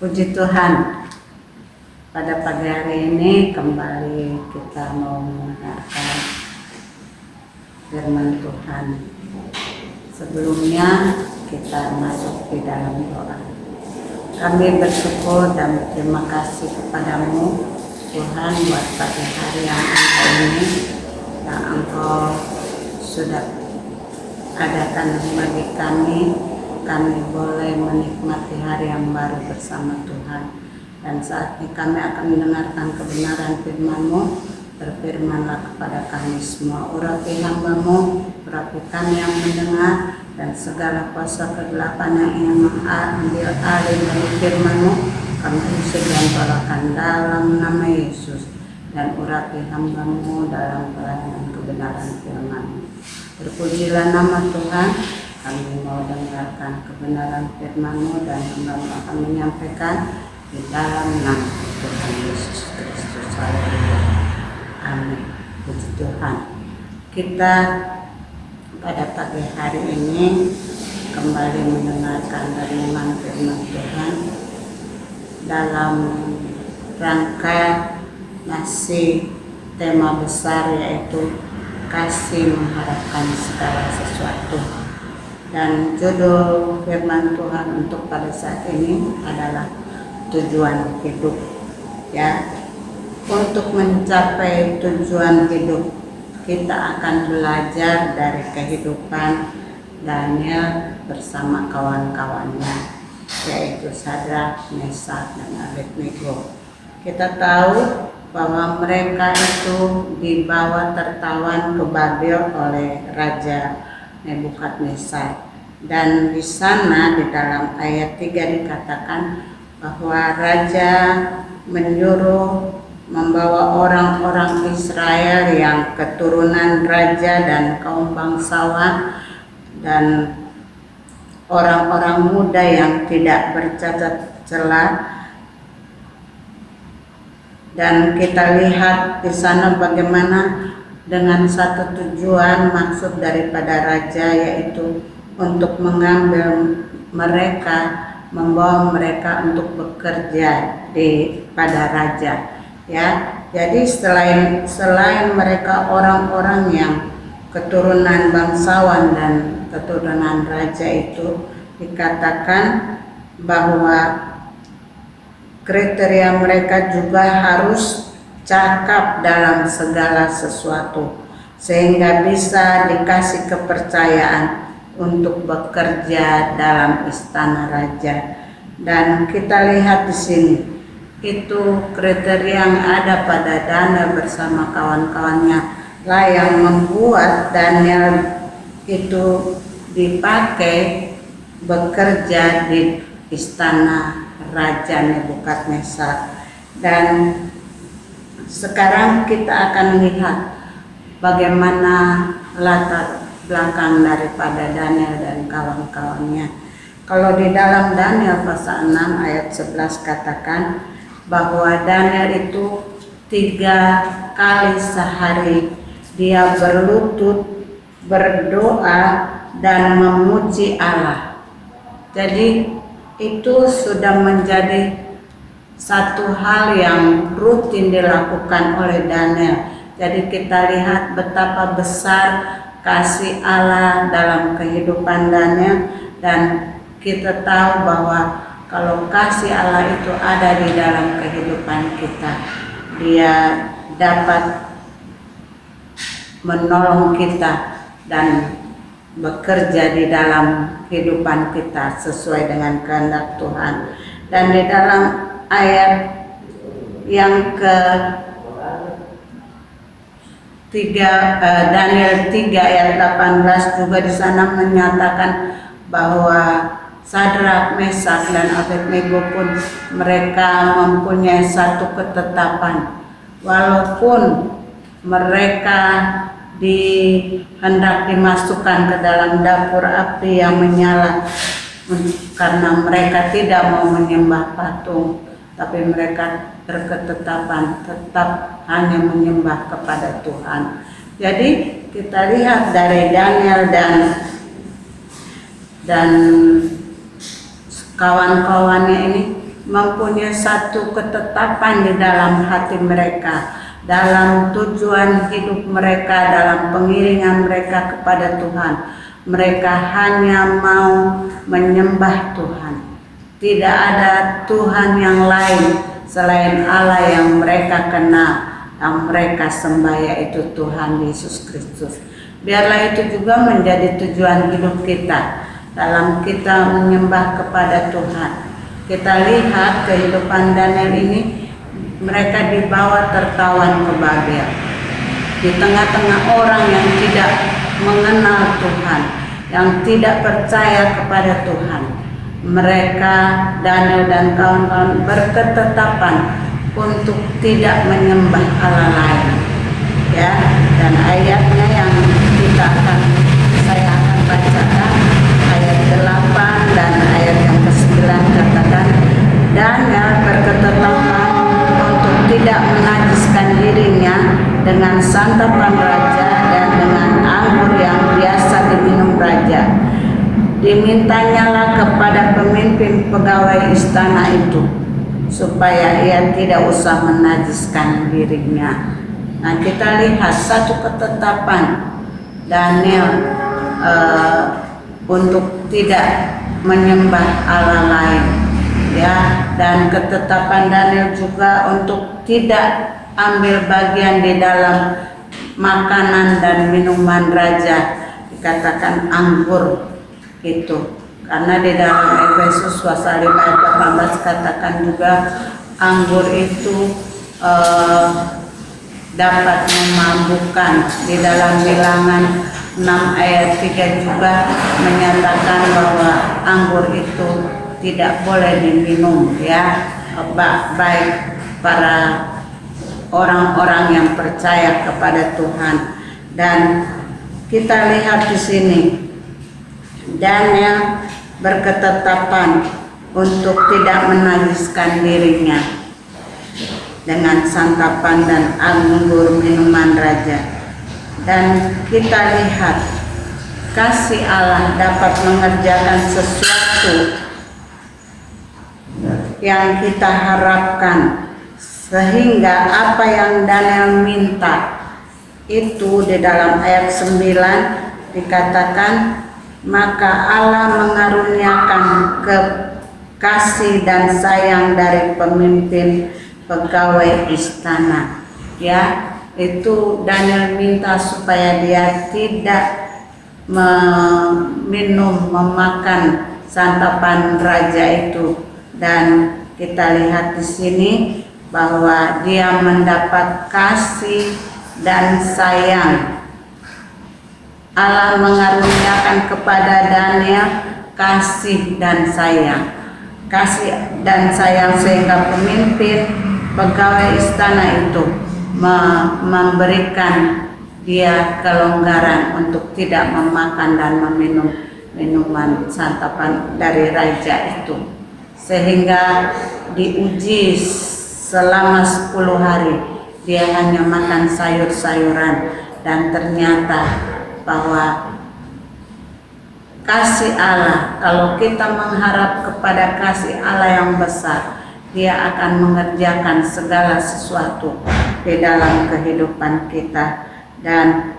Puji Tuhan, pada pagi hari ini kembali kita mau mendengarkan firman Tuhan. Sebelumnya kita masuk di dalam doa. Kami bersyukur dan berterima kasih kepadamu Tuhan buat pagi hari yang indah ini yang Engkau sudah adakan bagi kami boleh menikmati hari yang baru bersama Tuhan. Dan saat ini kami akan mendengarkan kebenaran firman-Mu. Berfirmanlah kepada kami semua, urapi hamba-Mu, urapi kami yang mendengar, dan segala kuasa kegelapan yang ingin mengambil alih dari firman-Mu kami usir dan tolakkan dalam nama Yesus. Dan urapi hamba-Mu dalam pelayanan kebenaran firman-Mu. Terpujilah nama Tuhan. Kami mau dengarkan kebenaran firman-Mu dan hamba-Mu akan menyampaikan di dalam nama Tuhan Yesus Kristus. Amin. Puji Tuhan. Kita pada pagi hari ini kembali mendengarkan renungan firman Tuhan dalam rangka masih tema besar, yaitu kasih mengharapkan segala sesuatu. Dan judul firman Tuhan untuk pada saat ini adalah tujuan hidup. Ya, untuk mencapai tujuan hidup kita akan belajar dari kehidupan Daniel bersama kawan-kawannya, yaitu Sadrak, Meshak, dan Abednego. Kita tahu bahwa mereka itu dibawa tertawan ke Babel oleh Raja Nebukadnezar. Dan di sana di dalam ayat 3 dikatakan bahwa raja menyuruh membawa orang-orang Israel yang keturunan raja dan kaum bangsawan dan orang-orang muda yang tidak bercacat celah. Dan kita lihat di sana bagaimana dengan satu tujuan maksud daripada raja, yaitu untuk mengambil mereka, membawa mereka untuk bekerja pada raja. Ya, jadi selain mereka orang-orang yang keturunan bangsawan dan keturunan raja, itu dikatakan bahwa kriteria mereka juga harus cakap dalam segala sesuatu, sehingga bisa dikasih kepercayaan untuk bekerja dalam istana raja. Dan kita lihat di sini, itu kriteria yang ada pada Daniel bersama kawan-kawannya lah yang membuat Daniel itu dipakai bekerja di istana Raja Nebukadnezar. Dan sekarang kita akan lihat bagaimana latar belakang daripada Daniel dan kawan-kawannya. Kalau di dalam Daniel pasal 6 ayat 11 katakan bahwa Daniel itu 3 kali sehari dia berlutut, berdoa, dan memuji Allah. Jadi itu sudah menjadi satu hal yang rutin dilakukan oleh Daniel. Jadi kita lihat betapa besar kasih Allah dalam kehidupan Daniel, dan kita tahu bahwa kalau kasih Allah itu ada di dalam kehidupan kita, Dia dapat menolong kita dan bekerja di dalam kehidupan kita sesuai dengan kehendak Tuhan. Dan di dalam ayat yang ke 3 Daniel 3 ayat 18 juga di sana menyatakan bahwa Sadrak, Meshak, dan Abednego pun mereka mempunyai satu ketetapan, walaupun mereka hendak dimasukkan ke dalam dapur api yang menyala karena mereka tidak mau menyembah patung, tapi mereka berketetapan tetap hanya menyembah kepada Tuhan. Jadi kita lihat dari Daniel dan kawan-kawannya ini mempunyai satu ketetapan di dalam hati mereka, dalam tujuan hidup mereka, dalam pengiringan mereka kepada Tuhan. Mereka hanya mau menyembah Tuhan. Tidak ada Tuhan yang lain selain Allah yang mereka kenal, yang mereka sembah, yaitu Tuhan Yesus Kristus. Biarlah itu juga menjadi tujuan hidup kita dalam kita menyembah kepada Tuhan. Kita lihat kehidupan Daniel ini, mereka dibawa tertawan ke Babel. Di tengah-tengah orang yang tidak mengenal Tuhan, yang tidak percaya kepada Tuhan, mereka, Daniel dan kawan-kawan, berketetapan untuk tidak menyembah Allah lain. Ya, dan ayatnya yang saya akan bacakan, ayat 8 dan ayat yang ke-9 katakan, Daniel berketetapan untuk tidak menajiskan dirinya dengan santapan raja dan dengan anggur yang biasa diminum raja. Dimintanyalah kepada pemimpin pegawai istana itu supaya ia tidak usah menajiskan dirinya. Nah, kita lihat satu ketetapan Daniel untuk tidak menyembah Allah lain, ya, dan ketetapan Daniel juga untuk tidak ambil bagian di dalam makanan dan minuman raja, dikatakan anggur itu. Karena di dalam Efesus pasal 5 ayat 18 katakan juga anggur itu dapat memabukkan. Di dalam Bilangan 6 ayat 3 juga menyatakan bahwa anggur itu tidak boleh diminum, ya, baik para orang-orang yang percaya kepada Tuhan. Dan kita lihat di sini Daniel berketetapan untuk tidak menajiskan dirinya dengan santapan dan anggur minuman raja. Dan kita lihat kasih Allah dapat mengerjakan sesuatu yang kita harapkan, sehingga apa yang Daniel minta itu di dalam ayat 9 dikatakan, maka Allah mengaruniakan kasih dan sayang dari pemimpin pegawai istana. Ya, itu Daniel minta supaya dia tidak memakan santapan raja itu. Dan kita lihat di sini bahwa dia mendapat kasih dan sayang. Allah mengaruniakan kepada Daniel kasih dan sayang. Kasih dan sayang sehingga pemimpin pegawai istana itu memberikan dia kelonggaran untuk tidak memakan dan meminum minuman santapan dari raja itu. Sehingga diuji selama 10 hari dia hanya makan sayur-sayuran, dan ternyata bahwa kasih Allah, kalau kita mengharap kepada kasih Allah yang besar, dia akan mengerjakan segala sesuatu di dalam kehidupan kita. Dan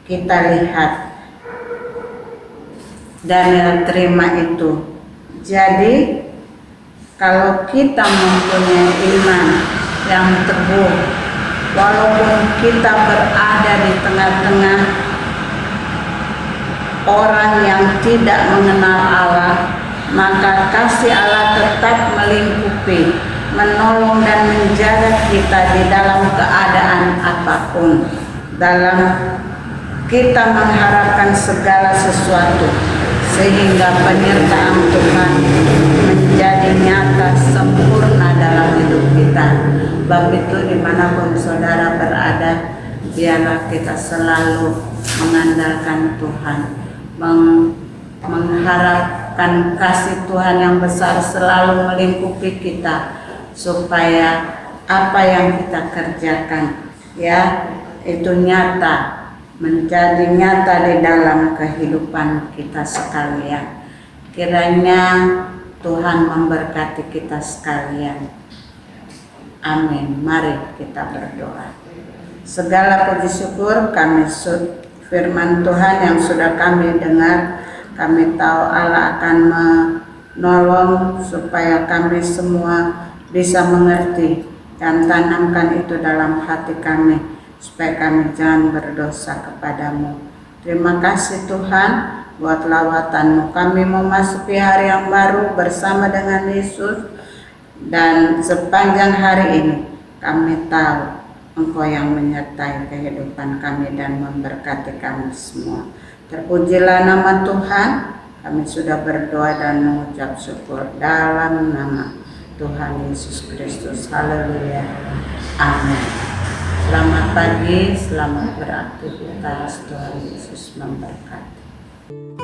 kita lihat Daniel terima itu. Jadi kalau kita mempunyai iman yang teguh, walaupun kita berada di tengah-tengah orang yang tidak mengenal Allah, maka kasih Allah tetap melingkupi, menolong dan menjaga kita di dalam keadaan apapun, dalam kita mengharapkan segala sesuatu, sehingga penyertaan Tuhan menjadi nyata sempurna dalam hidup kita. Sebab itu dimanapun saudara berada, biarlah kita selalu mengandalkan Tuhan, mengharapkan kasih Tuhan yang besar selalu melingkupi kita, supaya apa yang kita kerjakan, ya, itu nyata, menjadi nyata di dalam kehidupan kita sekalian. Kiranya Tuhan memberkati kita sekalian. Amin. Mari kita berdoa. Segala puji syukur kami firman Tuhan yang sudah kami dengar. Kami tahu Allah akan menolong supaya kami semua bisa mengerti dan tanamkan itu dalam hati kami, supaya kami jangan berdosa kepadamu. Terima kasih Tuhan buat lawatan-Mu. Kami memasuki hari yang baru bersama dengan Yesus, dan sepanjang hari ini kami tahu Engkau yang menyertai kehidupan kami dan memberkati kami semua. Terpujilah nama Tuhan. Kami sudah berdoa dan mengucap syukur dalam nama Tuhan Yesus Kristus. Haleluya. Amin. Selamat pagi, selamat beraktivitas. Tuhan Yesus memberkati.